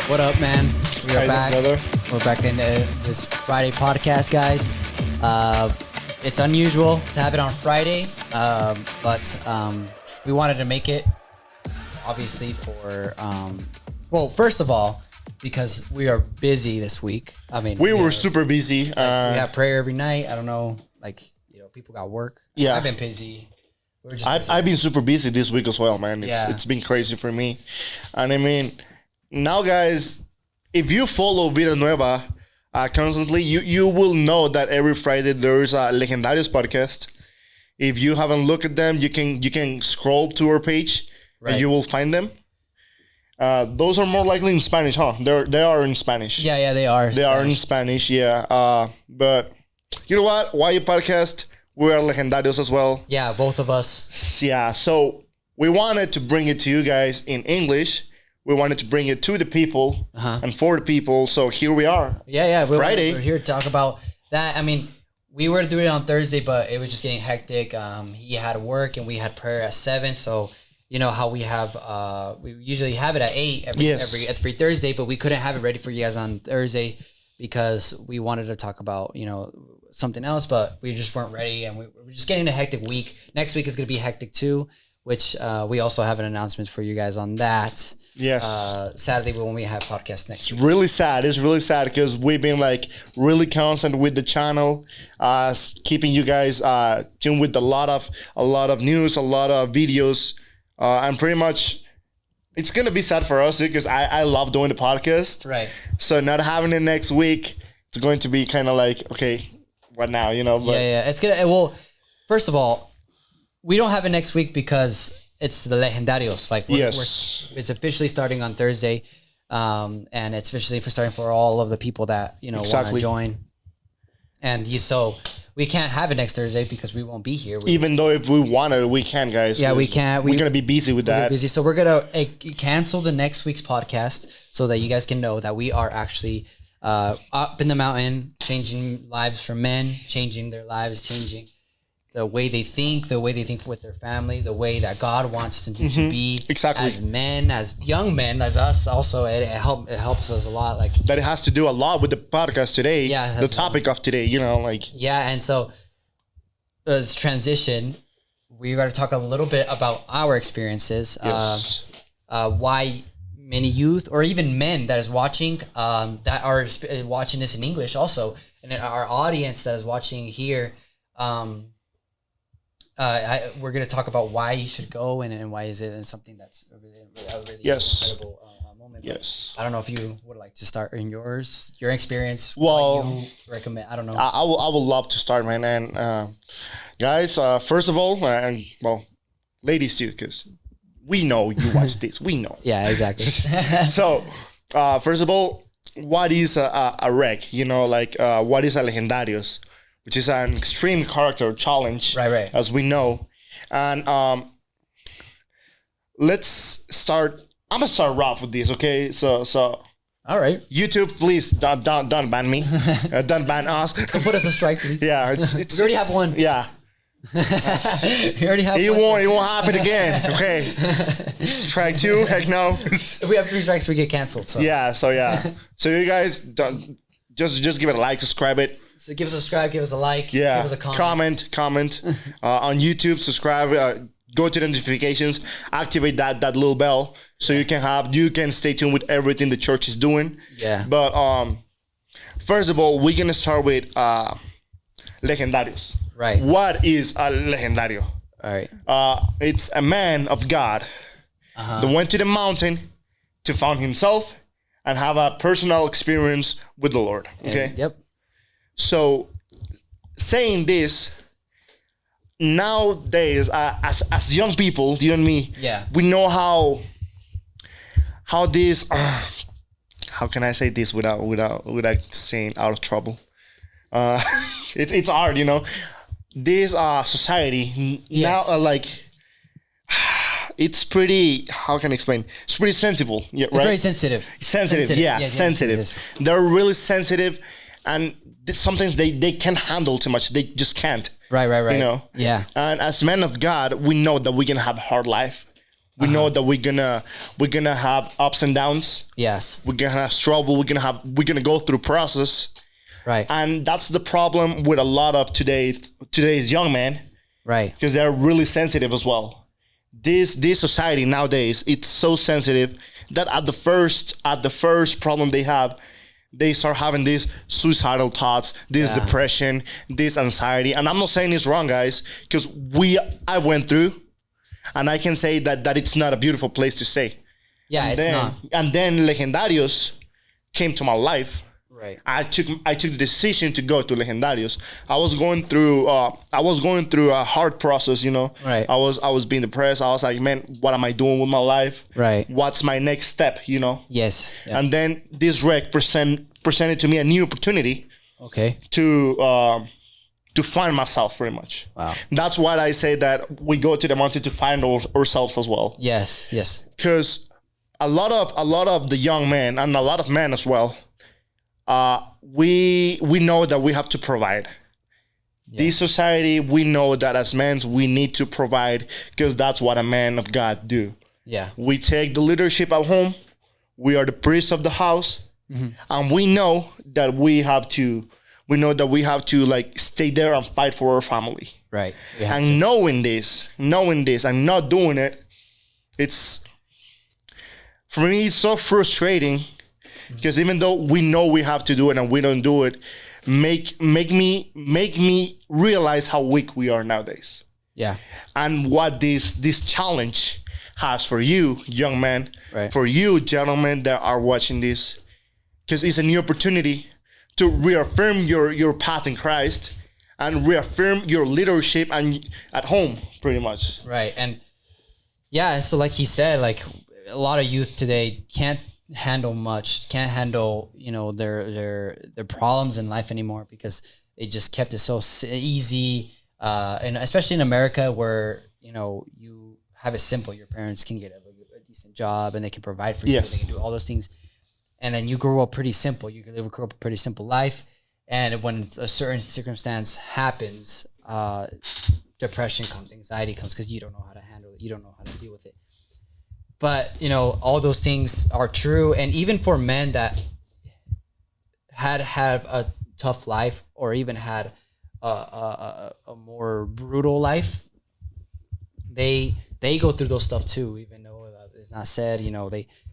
What up, man? We are back. Brother? We're back in this Friday podcast, guys. It's unusual to have it on Friday, but we wanted to make it, obviously, for, well, first of all, because we are busy this week. I mean, we were super busy. We have prayer every night. I don't know, people got work. Yeah. I've been busy. I've been super busy this week as well, man. It's been crazy for me. And I mean, now, guys, if you follow Villanueva constantly, you will know that every Friday there is a Legendarios podcast. If you haven't looked at them, you can scroll to our page and you will find them. Those are more likely in Spanish, huh? They are in Spanish. Yeah, they are. They are in Spanish, yeah. But you know what? YU podcast, we are Legendarios as well. Yeah, both of us. Yeah, so we wanted to bring it to you guys in English. We wanted to bring it to the people and for the people. So here we are. Yeah. Friday. We're here to talk about that. I mean, we were to do it on Thursday, but it was just getting hectic. He had work and we had prayer at 7. So, you know how we have, we usually have it at 8 every Thursday, but we couldn't have it ready for you guys on Thursday because we wanted to talk about, something else, but we just weren't ready and we were just getting a hectic week. Next week is going to be hectic too, which we also have an announcement for you guys on that. Yes. Saturday when we have podcast next week. It's really sad because we've been really constant with the channel, keeping you guys tuned with a lot of news, a lot of videos, and pretty much it's gonna be sad for us because I love doing the podcast. Right. So not having it next week, it's going to be kind of like, okay, what now? But yeah. It's gonna. Well, first of all, we don't have it next week because it's the Legendarios. It's officially starting on Thursday, and it's officially starting for all of the people that want to join. And so we can't have it next Thursday because we won't be here. Even though if we wanted, we can, guys. Yeah, we can't. We're gonna be busy with that. Busy, so we're gonna cancel the next week's podcast so that you guys can know that we are actually up in the mountain, changing lives for men, changing their lives, changing the way they think with their family, the way that God wants to be as men, as young men, as us. Also, it helps us a lot. That it has to do a lot with the podcast today. Yeah, the topic of today. Yeah, and so as transition, we're going to talk a little bit about our experiences. Yes. Why many youth or even men that is watching that are watching this in English also, and our audience that is watching here. We're going to talk about why you should go and why is it and something that's a really incredible moment. Yes. I don't know if you would like to start in your experience. Well, what you recommend. I don't know. I would love to start, man. And guys, first of all, and ladies too, because we know you watch this. We know. Yeah, exactly. So, first of all, what is a rec? What is a Legendarios? Which is an extreme character challenge, right? As we know, and let's start. I'm gonna start rough with this, okay? So. All right. YouTube, please don't ban me. Don't ban us. Don't put us a strike, please. Yeah, we already have one. Yeah. We already have. It won't happen again. Okay. Strike 2. Heck no. If we have 3 strikes, we get canceled. So yeah. So you guys don't just give it a like, subscribe it. So give us a subscribe, give us a like, yeah. Give us a comment. Comment on YouTube, subscribe, go to the notifications, activate that little bell so you can stay tuned with everything the church is doing. Yeah. But first of all, we're gonna start with Legendarios. Right. What is a legendario? All right. It's a man of God that went to the mountain to find himself and have a personal experience with the Lord. Okay. Yep. So, saying this, nowadays, as young people, you and me, we know how this. How can I say this without saying out of trouble? It's hard, This society now, it's pretty. How can I explain? It's pretty sensible, right? It's very sensitive. Sensitive. They're really sensitive, and sometimes they can't handle too much. They just can't. Right. Yeah. And as men of God, we know that we can have a hard life. We know that we're gonna have ups and downs. Yes. We're gonna have struggle. We're gonna go through process. Right. And that's the problem with a lot of today's young men. Right. Because they're really sensitive as well. This society nowadays, it's so sensitive that at the first problem they have, they start having these suicidal thoughts, this depression, this anxiety. And I'm not saying it's wrong, guys, because I went through, and I can say that it's not a beautiful place to stay. Yeah, and it's not. And then Legendarios came to my life. Right. I took the decision to go to Legendarios. I was going through a hard process, you know. Right. I was being depressed. I was like, man, what am I doing with my life? Right. What's my next step, you know? Yes. Yeah. And then this rec presented to me a new opportunity. Okay. To find myself, pretty much. Wow. That's why I say that we go to the mountain to find ourselves as well. Yes. Yes. Because a lot of the young men and a lot of men as well. We know that we have to provide. Yeah. This society, we know that as men, we need to provide because that's what a man of God do. Yeah. We take the leadership at home. We are the priest of the house. Mm-hmm. And we know that we have to like stay there and fight for our family. Right. And knowing this and not doing it, it's, for me, it's so frustrating. Because even though we know we have to do it and we don't do it, make me realize how weak we are nowadays. Yeah. And what this challenge has for you, young man, right. For you, gentlemen that are watching this, because it's a new opportunity to reaffirm your path in Christ and reaffirm your leadership and at home, pretty much. Right. And yeah, and so like he said, like a lot of youth today can't handle you know, their problems in life anymore because they just kept it so easy, and especially in America where, you know, you have it simple. Your parents can get a decent job and they can provide for you. Yes. They can do all those things, and then you grow up pretty simple. You can grow up a pretty simple life, and when a certain circumstance happens, depression comes, anxiety comes because you don't know how to handle it. You don't know how to deal with it. But, you know, all those things are true. And even for men that had a tough life or even had a more brutal life, they go through those stuff too, even though it's not said, you know,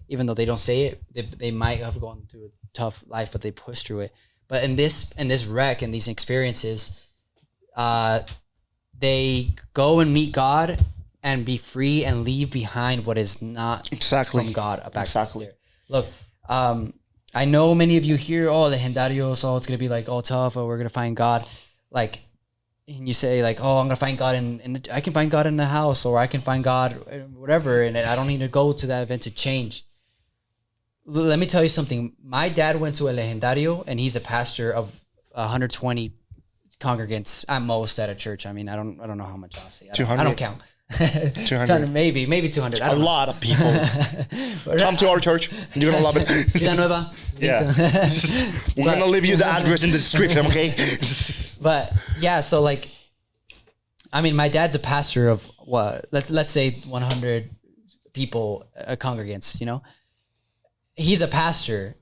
even though they don't say it, they might have gone through a tough life, but they push through it. But in this wreck and these experiences, they go and meet God and be free and leave behind what is not from God. Exactly. Look, I know many of you hear, oh, Legendarios, oh, it's going to be like all tough, or we're going to find God. Like, and you say like, oh, I'm going to find God I can find God in the house, or I can find God, whatever, and I don't need to go to that event to change. Let me tell you something. My dad went to a Legendario, and he's a pastor of 120 congregants at most at a church. I mean, I don't know how much, honestly. 200. I don't count. 200. maybe 200. A lot of people. Come to our church. You're gonna love it. Vida Nueva. Yeah. We're gonna leave you the address in the description, okay? But yeah, so like, I mean, my dad's a pastor of what? Let's say 100 people, congregants. You know, he's a pastor,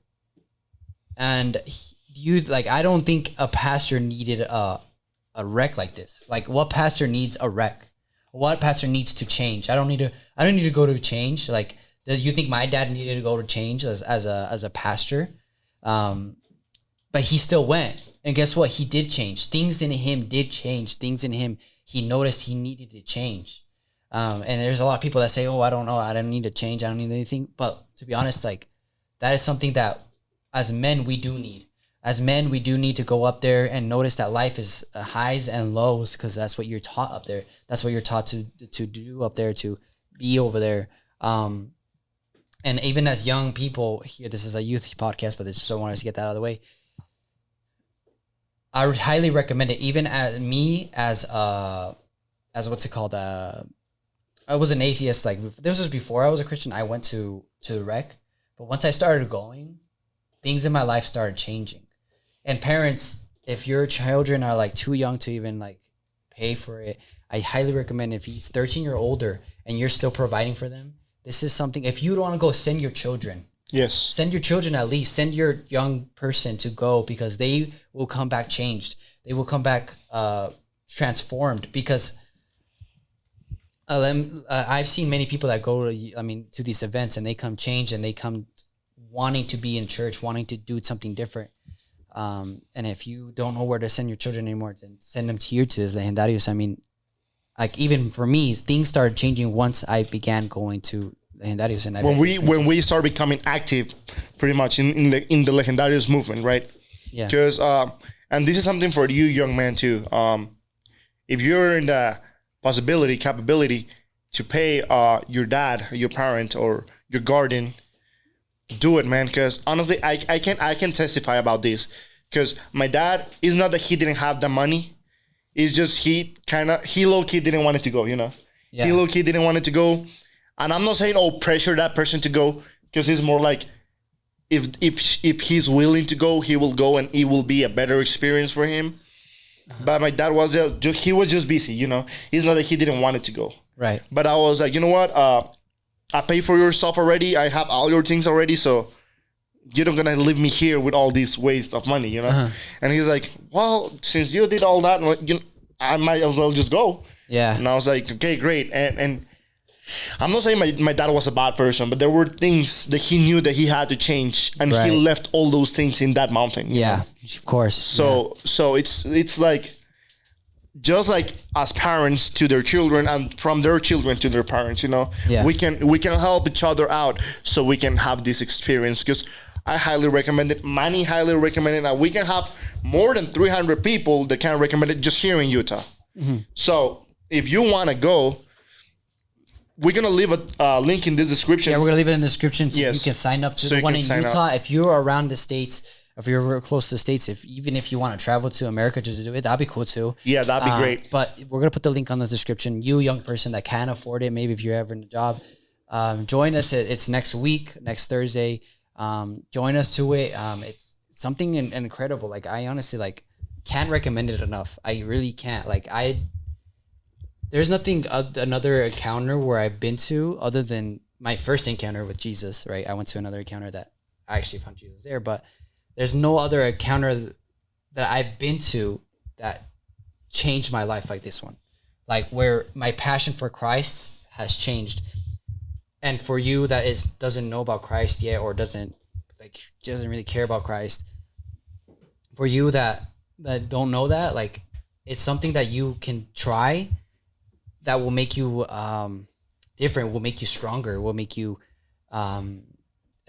and I don't think a pastor needed a wreck like this. Like, what pastor needs a wreck? What pastor needs to change? I don't need to go to change. Like, does you think my dad needed to go to change as a pastor? But he still went. And guess what? He did change. Things in him did change. Things in him, he noticed he needed to change. And there's a lot of people that say, oh, I don't know. I don't need to change. I don't need anything. But to be honest, like, that is something that as men, we do need. As men, we do need to go up there and notice that life is highs and lows, because that's what you're taught up there. That's what you're taught to do up there, to be over there. And even as young people here, this is a youth podcast, but I just wanted to get that out of the way. I would highly recommend it. Even as me, as what's it called? I was an atheist. Like, this was before I was a Christian. I went to the rec, but once I started going, things in my life started changing. And parents, if your children are like too young to even like pay for it, I highly recommend if he's 13 or older and you're still providing for them, this is something. If you don't want to go, send your children. Yes. Send your children at least. Send your young person to go because they will come back changed. They will come back transformed because I've seen many people that go to these events and they come changed and they come wanting to be in church, wanting to do something different. And if you don't know where to send your children anymore, then send them to the Legendarios. I mean, like even for me, things started changing once I began going to Legendarios. And when we started becoming active, pretty much in the Legendarios movement, right? Yeah. Because and this is something for you young man too. If you're in the capability to pay your dad, your parent, or your guardian, do it, man. Because honestly, I can testify about this. Because my dad, is not that he didn't have the money. It's just he low key didn't want it to go. Yeah. He low key didn't want it to go, and I'm not saying pressure that person to go, because it's more like if he's willing to go, he will go, and it will be a better experience for him. But my dad was he was just busy, It's not that he didn't want it to go. Right. But I was like, you know what? I pay for your stuff already. I have all your things already, so you're not gonna leave me here with all this waste of money, And he's like, well, since you did all that, I might as well just go. Yeah. And I was like, okay, great. And I'm not saying my dad was a bad person, but there were things that he knew that he had to change, and he left all those things in that mountain. Yeah, of course. So it's like, just like as parents to their children and from their children to their parents, we can help each other out so we can have this experience. Because I highly recommend it. Manny highly recommend it. And we can have more than 300 people that can recommend it just here in Utah. Mm-hmm. So if you want to go, we're going to leave a link in this description. Yeah, we're going to leave it in the description so you can sign up to the one in Utah. If you're around the States, if you're close to the States, even if you want to travel to America to do it, that'd be cool too. Yeah, that'd be great. But we're going to put the link on the description. You, young person that can afford it, maybe if you're ever in a job, join us. It's next week, next Thursday. Join us to it. It's something incredible. Like, I honestly can't recommend it enough. I really can't. There's nothing another encounter where I've been to other than my first encounter with Jesus, right? I went to another encounter that I actually found Jesus there, but there's no other encounter that I've been to that changed my life like this one. Like, where my passion for Christ has changed. And for you that doesn't know about Christ yet, or doesn't really care about Christ, for you that don't know that, it's something that you can try that will make you different, will make you stronger, will make you a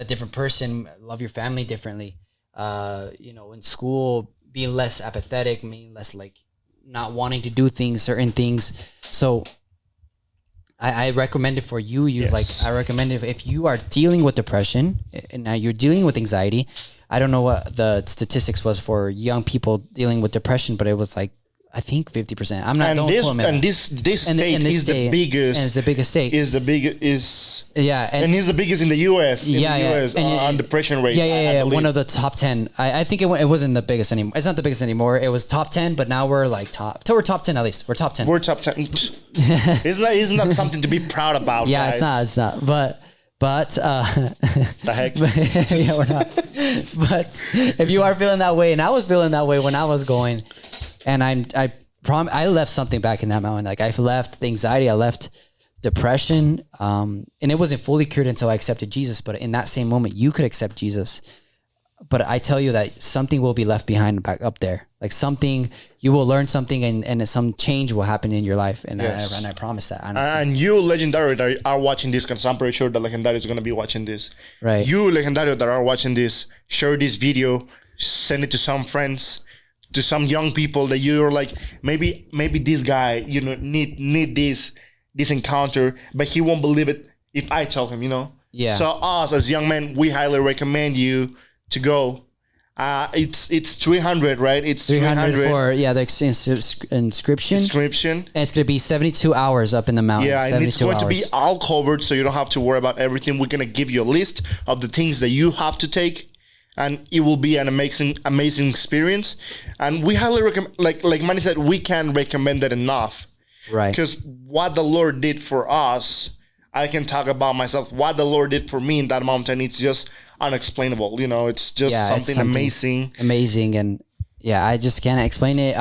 different person, love your family differently. In school, being less apathetic, being less not wanting to do certain things. So I recommend it for you. Yes. I recommend it if you are dealing with depression and now you're dealing with anxiety. I don't know what the statistics was for young people dealing with depression, but it was I think 50%. I'm not. This state is the biggest. And it's the biggest state. And it's the biggest in the U.S. On depression rates. Yeah. One of the top 10. I think it wasn't the biggest anymore. It's not the biggest anymore. It was top 10, but now we're top. So we're top 10 at least. We're top 10. We're top 10. Isn't that something to be proud about? Yeah, guys? It's not. But the heck. Yeah, we're not. But if you are feeling that way, and I was feeling that way when I was going. And I left something back in that mountain. I left the anxiety, I left depression, and it wasn't fully cured until I accepted Jesus. But in that same moment, you could accept Jesus. But I tell you that something will be left behind back up there. You will learn something, and some change will happen in your life. And yes. I promise that. Honestly. And you, Legendary, that are watching this, because I'm pretty sure the Legendary is going to be watching this. Right. You, Legendary, that are watching this, share this video, send it to some friends, to some young people that you're maybe this guy need this encounter, but he won't believe it if I tell him, Yeah. So us as young men, we highly recommend you to go. It's 300, right? It's 300 for the inscription. And it's gonna be 72 hours up in the mountain. Yeah, and it's going to be all covered, so you don't have to worry about everything. We're gonna give you a list of the things that you have to take. And it will be an amazing experience. And we highly recommend, like Manny said, we can't recommend it enough. Right. Because what the Lord did for us, I can talk about myself. What the Lord did for me in that mountain, it's just unexplainable. You know, it's just something amazing. Amazing. And yeah, I just can't explain it.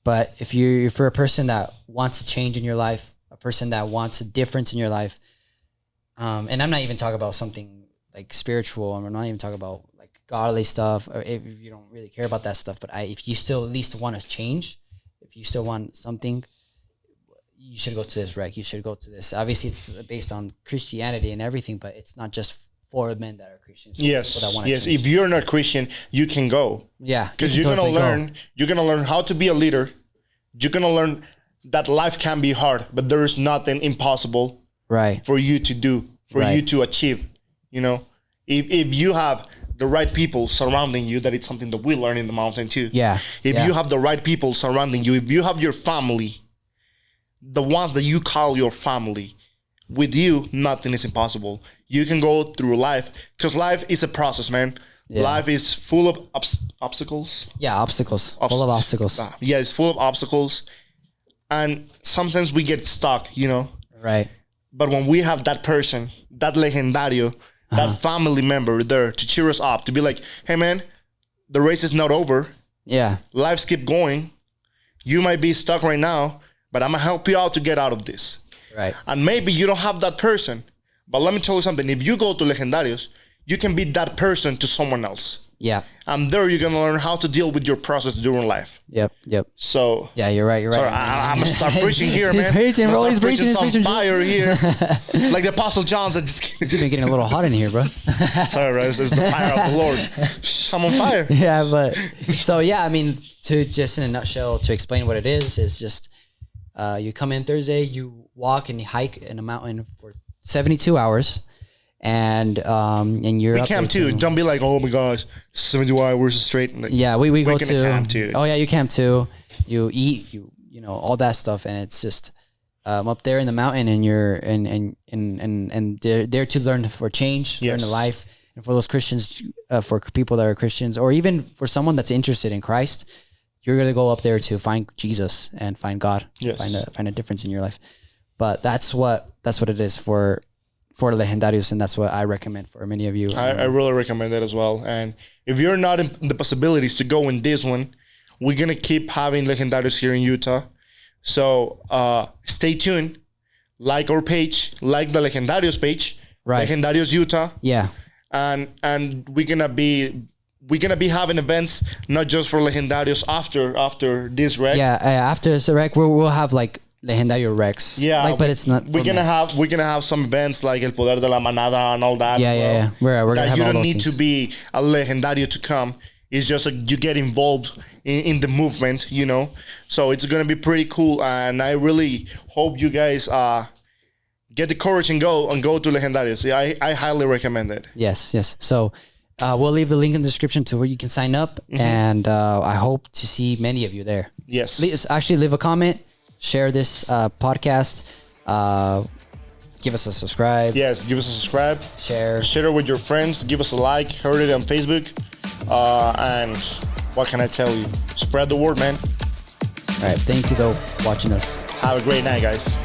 But if you're a person that wants a change in your life, a person that wants a difference in your life, and I'm not even talking about something like spiritual. I'm not even talking about like godly stuff, or if you don't really care about that stuff. But if you still at least want to change, if you still want something, you should go to this rec. You should go to this. Obviously, it's based on Christianity and everything, but it's not just for men that are Christians. Yes, yes. Change. If you're not Christian, you can go. Yeah, because you're gonna learn. You're gonna learn how to be a leader. You're gonna learn that life can be hard, but there is nothing impossible. Right. For you to do, for you to achieve. You know, if you have the right people surrounding you, that it's something that we learn in the mountain too. Yeah. If you have the right people surrounding you, if you have your family, the ones that you call your family, with you, nothing is impossible. You can go through life, because life is a process, man. Yeah. Life is full of obstacles. Yeah, obstacles. Full of obstacles. Yeah, it's full of obstacles. And sometimes we get stuck, you know. Right. But when we have that person, that legendario, that family member there to cheer us up, to be like, hey, man, the race is not over. Yeah. Lives keep going. You might be stuck right now, but I'm going to help you out to get out of this. Right. And maybe you don't have that person. But let me tell you something. If you go to Legendarios, you can be that person to someone else. Yeah. And there you're going to learn how to deal with your process during life. Yep. So. Yeah, you're right. Sorry, I'm going to start preaching here, man. He's preaching, bro. He's preaching. Some fire here. Like the Apostle John said. It's even getting a little hot in here, bro. Sorry, bro. It's the fire of the Lord. I'm on fire. Yeah, but. So, yeah, I mean, to just in a nutshell, to explain what it is just you come in Thursday, you walk and you hike in a mountain for 72 hours. And you're we up camp too. Don't be like, oh my gosh, 72 hours straight. Like, yeah, we go to camp too. Oh yeah, you camp too. You eat, you know, all that stuff, and it's just up there in the mountain, and you're and they're there to learn for change, learn the life, and for those Christians, for people that are Christians, or even for someone that's interested in Christ, you're gonna go up there to find Jesus and find God, find a difference in your life. But that's what it is for Legendarios, and that's what I recommend for many of you. I really recommend that as well. And if you're not in the possibilities to go in this one, we're going to keep having Legendarios here in Utah. So stay tuned. Like our page, like the Legendarios page, right? Legendarios Utah. Yeah. And we're gonna be having events not just for Legendarios after this rec. Yeah, after this rec, we'll have like Legendario Rex. Yeah, but it's not. We're gonna have some events like El Poder de la Manada and all that. Yeah. We're gonna have you all don't those need things. to be a Legendario to come. It's just like you get involved in the movement, you know. So it's gonna be pretty cool, and I really hope you guys get the courage and go to Legendarios. Yeah, I highly recommend it. Yes. So we'll leave the link in the description to where you can sign up, and I hope to see many of you there. Yes. Actually, leave a comment. Share this podcast. Give us a subscribe. Yes, give us a subscribe. Share it with your friends. Give us a like. Heard it on Facebook. And what can I tell you? Spread the word, man. All right. Thank you, though, for watching us. Have a great night, guys.